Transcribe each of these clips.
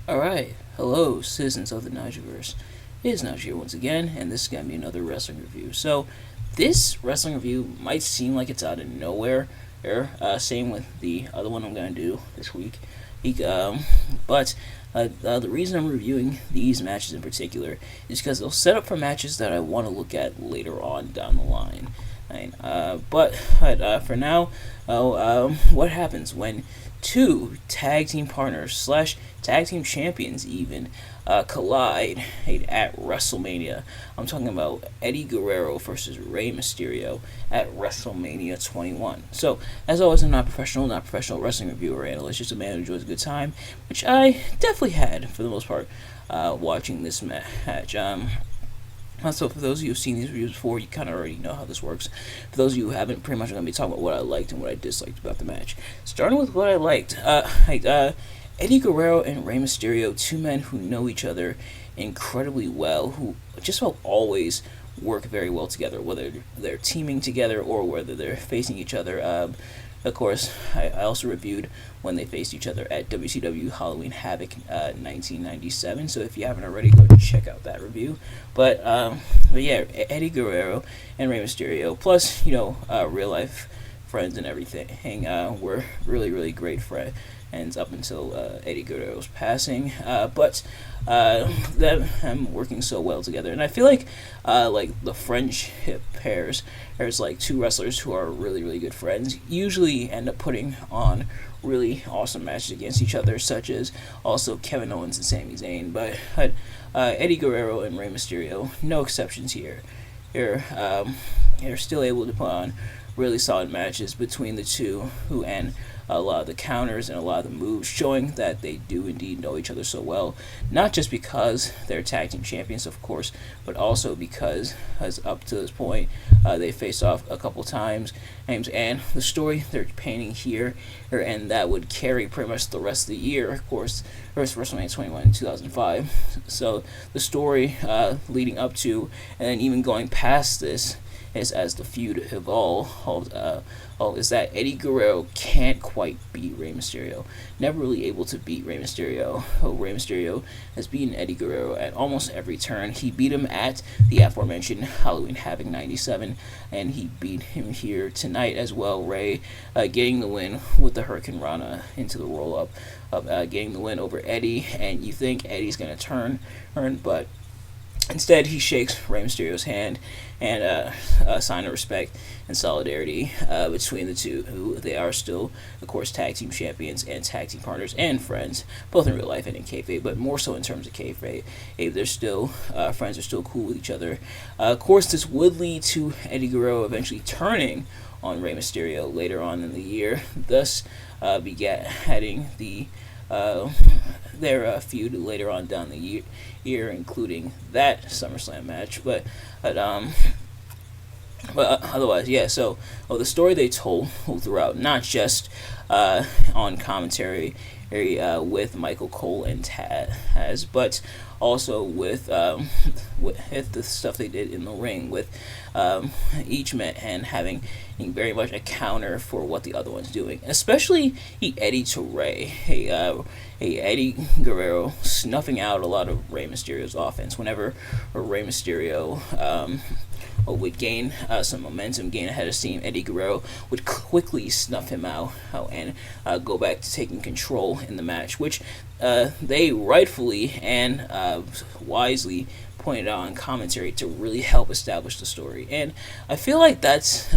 Alright, hello, citizens of the Nigelverse. It is Nigel here once again, and this is going to be another wrestling review. So, this wrestling review might seem like it's out of nowhere, same with the other one I'm going to do this week. But the reason I'm reviewing these matches in particular is because they'll set up for matches that I want to look at later on down the line. But for now, what happens when two tag team partners slash tag team champions even collide at WrestleMania? I'm talking about Eddie Guerrero versus Rey Mysterio at WrestleMania 21. So, as always, I'm not professional wrestling reviewer or analyst, just a man who enjoys a good time, which I definitely had for the most part watching this match. So for those of you who've seen these reviews before, you kind of already know how this works. For those of you who haven't, pretty much I'm going to be talking about what I liked and what I disliked about the match. Starting with what I liked, Eddie Guerrero and Rey Mysterio, two men who know each other incredibly well, who just about always work very well together, whether they're teaming together or whether they're facing each other. Of course, I also reviewed when they faced each other at WCW Halloween Havoc 1997. So if you haven't already, go check out that review. But yeah, Eddie Guerrero and Rey Mysterio, plus real life friends and everything, were really great friends up until Eddie Guerrero's passing. But them working so well together, and I feel like the friendship pairs, there's like two wrestlers who are really good friends, usually end up putting on really awesome matches against each other, such as also Kevin Owens and Sami Zayn. But Eddie Guerrero and Rey Mysterio, no exceptions here. They're still able to put on really solid matches between the two, who and a lot of the counters and a lot of the moves, showing that they do indeed know each other so well. Not just because they're tag team champions, of course, but also because, as up to this point, they faced off a couple times, and the story they're painting here, and that would carry pretty much the rest of the year, of course, versus WrestleMania 21 in 2005. So the story leading up to, and then even going past this, is as the feud evolves, is that Eddie Guerrero can't quite beat Rey Mysterio. Never really able to beat Rey Mysterio. Rey Mysterio has beaten Eddie Guerrero at almost every turn. He beat him at the aforementioned Halloween Havoc 97, and he beat him here tonight as well. Rey getting the win with the Hurricane Rana into the roll-up, getting the win over Eddie, and you think Eddie's going to turn, but instead, he shakes Rey Mysterio's hand and a sign of respect and solidarity between the two, who they are still, of course, tag team champions and tag team partners and friends, both in real life and in kayfabe, but more so in terms of kayfabe. They're still friends, are still cool with each other. Of course, this would lead to Eddie Guerrero eventually turning on Rey Mysterio later on in the year, thus begetting their feud later on down the year, including that SummerSlam match. But otherwise, yeah. So, the story they told throughout, not just on commentary with Michael Cole and Taz, but also with the stuff they did in the ring with each man and having very much a counter for what the other one's doing, especially Eddie to Rey. Eddie Guerrero snuffing out a lot of Rey Mysterio's offense whenever Rey Mysterio would gain some momentum, gain ahead of steam. Eddie Guerrero would quickly snuff him out and go back to taking control in the match, which they rightfully and wisely pointed out on commentary to really help establish the story. And I feel like that's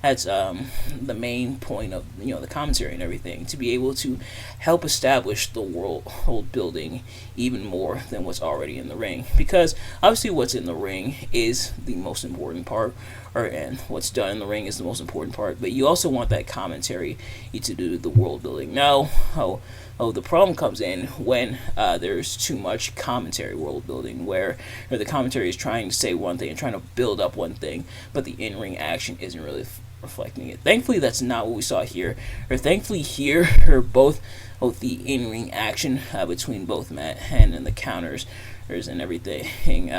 the main point of the commentary and everything, to be able to help establish the world building even more than what's already in the ring, because obviously what's in the ring is the most important part, and what's done in the ring is the most important part, but you also want that commentary to do the world building. Now, the problem comes in when there's too much commentary world building, where the commentary is trying to say one thing and trying to build up one thing, but the in-ring action isn't really reflecting it. Thankfully, that's not what we saw here. Thankfully, here both the in-ring action between both men and the counters and everything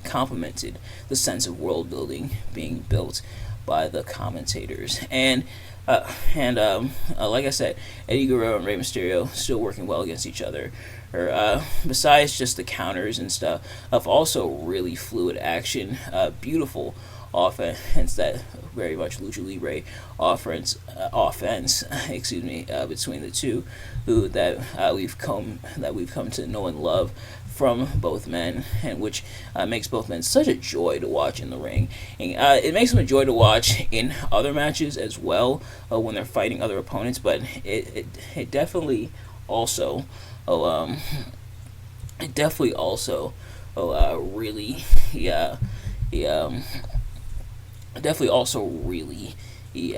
complemented the sense of world building being built by the commentators. And Like I said, Eddie Guerrero and Rey Mysterio still working well against each other. Or besides just the counters and stuff, of also really fluid action, beautiful offense that very much lucha libre offense excuse me, between the two, we've come to know and love from both men, and which makes both men such a joy to watch in the ring. And, it makes them a joy to watch in other matches as well, when they're fighting other opponents. But it definitely also, it definitely also, really, yeah, yeah, definitely also really, he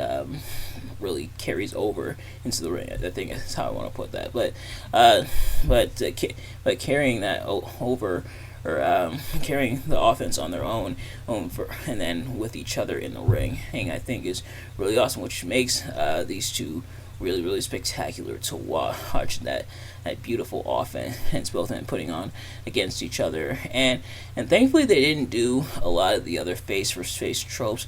really carries over into the ring. I think that's how I want to put that. But carrying that over, or carrying the offense on their own and then with each other in the ring, I think is really awesome, which makes these two really, really spectacular to watch. That beautiful offense both men putting on against each other, and thankfully they didn't do a lot of the other face versus face tropes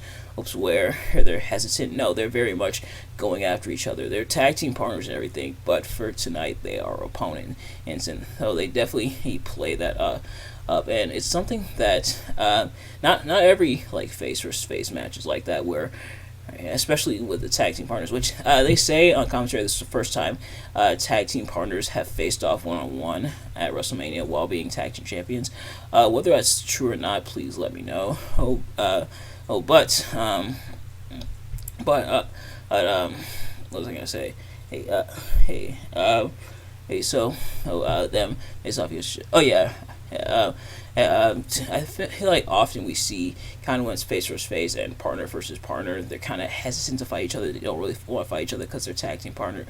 where they're hesitant. No, they're very much going after each other. They're tag team partners and everything, but for tonight they are opponent, and so they definitely play that up, and it's something that not every like face versus face match is like that, where especially with the tag team partners, which they say on commentary this is the first time tag team partners have faced off one-on-one at WrestleMania while being tag team champions. Whether that's true or not, please let me know. What was I gonna say? Them face off. Oh yeah. I feel like often we see kind of when it's face versus face and partner versus partner, they're kind of hesitant to fight each other. They don't really want to fight each other because they're tag team partners.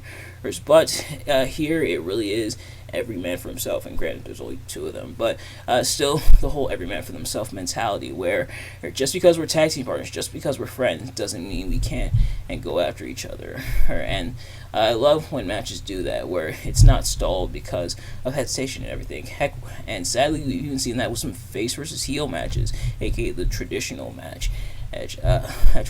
But here it really is every man for himself, and granted there's only two of them, but still the whole every man for themselves mentality, where just because we're tag team partners, just because we're friends, doesn't mean we can't and go after each other. And I love when matches do that, where it's not stalled because of hesitation and everything. Heck, and sadly we've even seen that with some face versus heel matches, aka the traditional match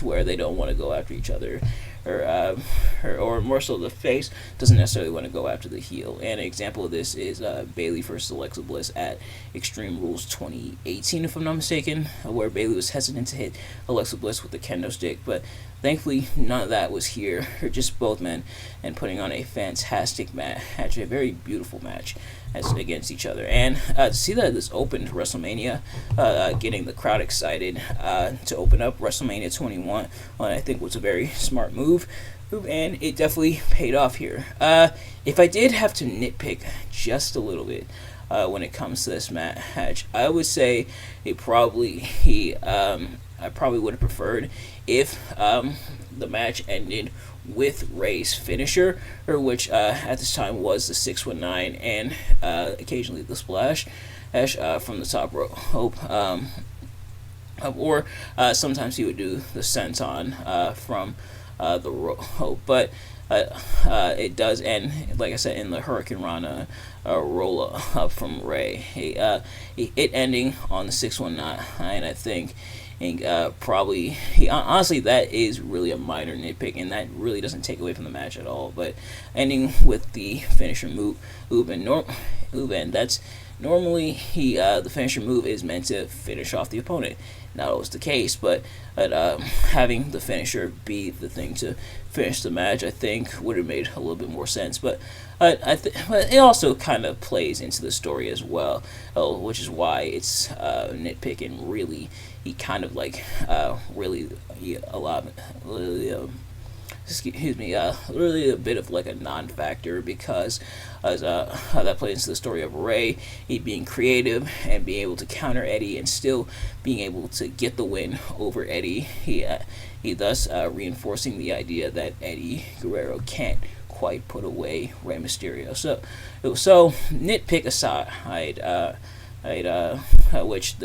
where they don't want to go after each other, or more so the face doesn't necessarily want to go after the heel. And an example of this is Bayley versus Alexa Bliss at Extreme Rules 2018, if I'm not mistaken, where Bayley was hesitant to hit Alexa Bliss with the kendo stick, but thankfully none of that was here. Just both men and putting on a fantastic match, a very beautiful match against each other. And to see that this opened WrestleMania, getting the crowd excited to open up WrestleMania 21, I think was a very smart move, and it definitely paid off here. If I did have to nitpick just a little bit when it comes to this match, I would say I probably would have preferred if the match ended with Rey's finisher, or which at this time was the 619 and occasionally the splash from the top rope. Or sometimes he would do the senton from the rope, but it does end, like I said, in the Hurricane Rana roll up from Rey. It ending on the 619, I think. And probably, honestly, that is really a minor nitpick, and that really doesn't take away from the match at all. But ending with the finisher move, and that's normally the finisher move is meant to finish off the opponent. Not always the case, but having the finisher be the thing to finish the match, I think, would have made a little bit more sense. But but it also kind of plays into the story as well, which is why it's nitpicking. Really, he kind of like really a lot. Really a bit of like a non-factor, because that plays into the story of Rey, he being creative and being able to counter Eddie and still being able to get the win over Eddie. He thus reinforcing the idea that Eddie Guerrero can't quite put away Rey Mysterio. So nitpick aside, which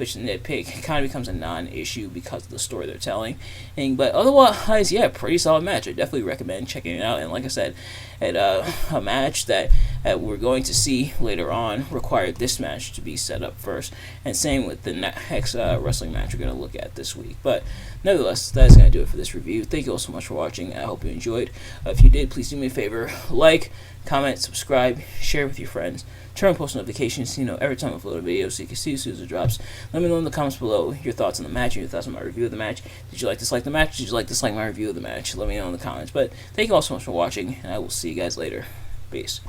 which nitpick kind of becomes a non-issue because of the story they're telling. But otherwise, yeah, pretty solid match. I definitely recommend checking it out. And like I said, a match that we're going to see later on required this match to be set up first, and same with the next wrestling match we're going to look at this week. But nevertheless, that is going to do it for this review. Thank you all so much for watching. I hope you enjoyed. If you did, please do me a favor, like, comment, subscribe, share with your friends, turn on post notifications so you know every time I upload a video so you can see as soon as it drops. Let me know in the comments below your thoughts on the match and your thoughts on my review of the match. Did you dislike the match? Did you dislike my review of the match? Let me know in the comments. But thank you all so much for watching, and I will see you guys later. Peace.